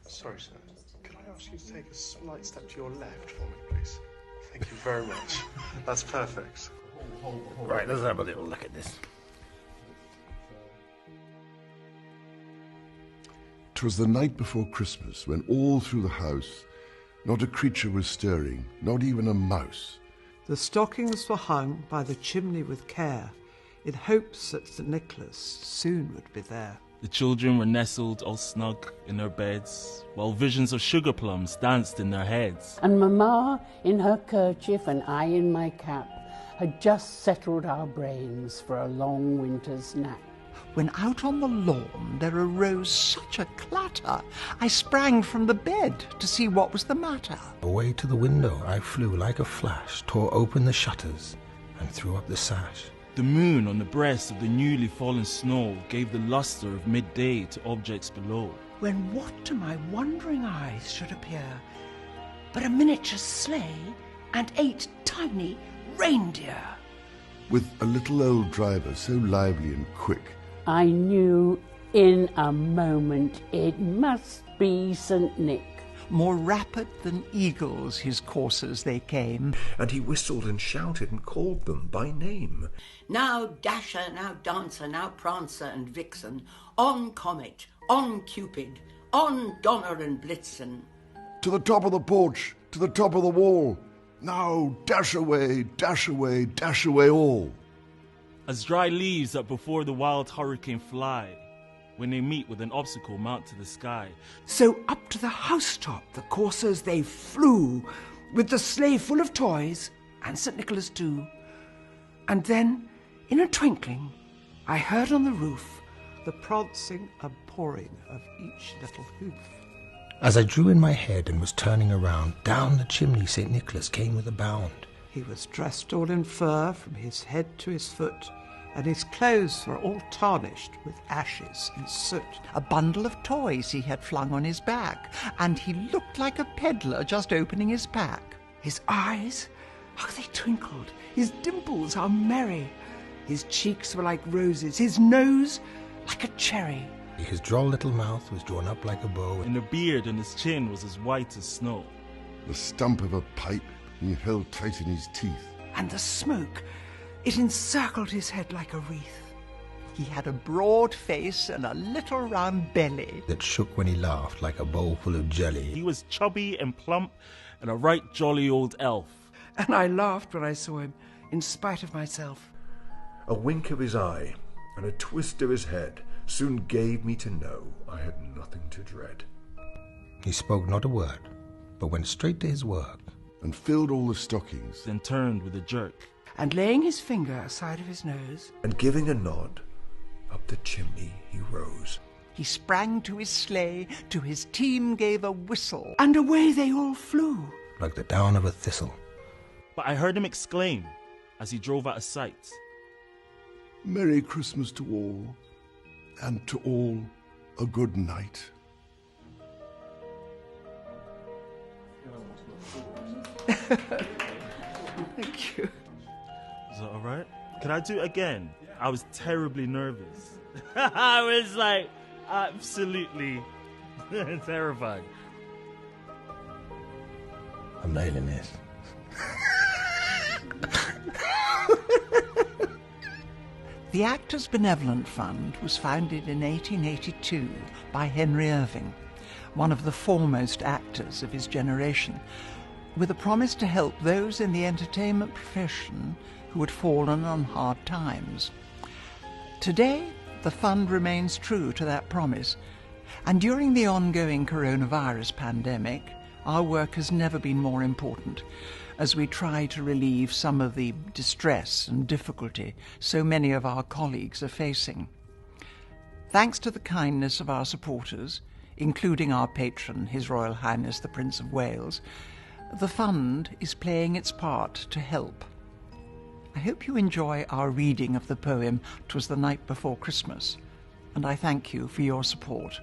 Sorry, sir. Could I ask you to take a slight step to your left for me, please? Thank you very much. That's perfect. Right, let's have a little look at this. 'Twas the night before Christmas, when all through the house not a creature was stirring, not even a mouse. The stockings were hung by the chimney with care, in hopes that St. Nicholas soon would be there. The children were nestled all snug in their beds, while visions of sugar plums danced in their heads. And Mamma, in her kerchief and I in my cap, had just settled our brains for a long winter's nap. When out on the lawn there arose such a clatter, I sprang from the bed to see what was the matter. Away to the window I flew like a flash, tore open the shutters and threw up the sash. The moon on the breast of the newly fallen snow gave the lustre of midday to objects below. When what to my wondering eyes should appear but a miniature sleigh and 8 tiny reindeer. With a little old driver so lively and quick, I knew in a moment it must be St. Nick. More rapid than eagles his coursers they came. And he whistled and shouted and called them by name. Now Dasher, now Dancer, now Prancer and Vixen, on Comet, on Cupid, on Donner and Blitzen. to the top of the porch, to the top of the wall. Now dash away, dash away, dash away all. As dry leaves that before the wild hurricane fly, when they meet with an obstacle mount to the sky. So up to the housetop the coursers they flew, with the sleigh full of toys, and St. Nicholas too. And then, in a twinkling, I heard on the roof the prancing and pawing of each little hoof. As I drew in my head and was turning around, down the chimney St. Nicholas came with a bound. He was dressed all in fur from his head to his foot, and his clothes were all tarnished with ashes and soot. A bundle of toys he had flung on his back, and he looked like a peddler just opening his pack. His eyes, how they twinkled, his dimples, how merry. His cheeks were like roses, his nose like a cherry. His droll little mouth was drawn up like a bow, And the beard on his chin was as white as snow. The stump of a pipe he held tight in his teeth. And the smoke, it encircled his head like a wreath. He had a broad face and a little round belly that shook when he laughed like a bowl full of jelly. He was chubby and plump and a right jolly old elf. And I laughed when I saw him, in spite of myself. A wink of his eye and a twist of his head soon gave me to know I had nothing to dread. He spoke not a word, but went straight to his work, and filled all the stockings. Then turned with a jerk, And laying his finger aside of his nose, And giving a nod, up the chimney he rose. he sprang to his sleigh, to his team gave a whistle. and away they all flew. like the down of a thistle. but I heard him exclaim as he drove out of sight. Merry Christmas to all, and to all a good night. Thank you. Is that alright? Can I do it again? I was terribly nervous. I was like absolutely terrified. I'm nailing this. The Actors Benevolent Fund was founded in 1882 by Henry Irving, one of the foremost actors of his generation, with a promise to help those in the entertainment profession who had fallen on hard times. Today, the fund remains true to that promise, and during the ongoing coronavirus pandemic, our work has never been more important as we try to relieve some of the distress and difficulty so many of our colleagues are facing. Thanks to the kindness of our supporters, including our patron, His Royal Highness the Prince of Wales, the fund is playing its part to help. I hope you enjoy our reading of the poem "'Twas the Night Before Christmas," and I thank you for your support.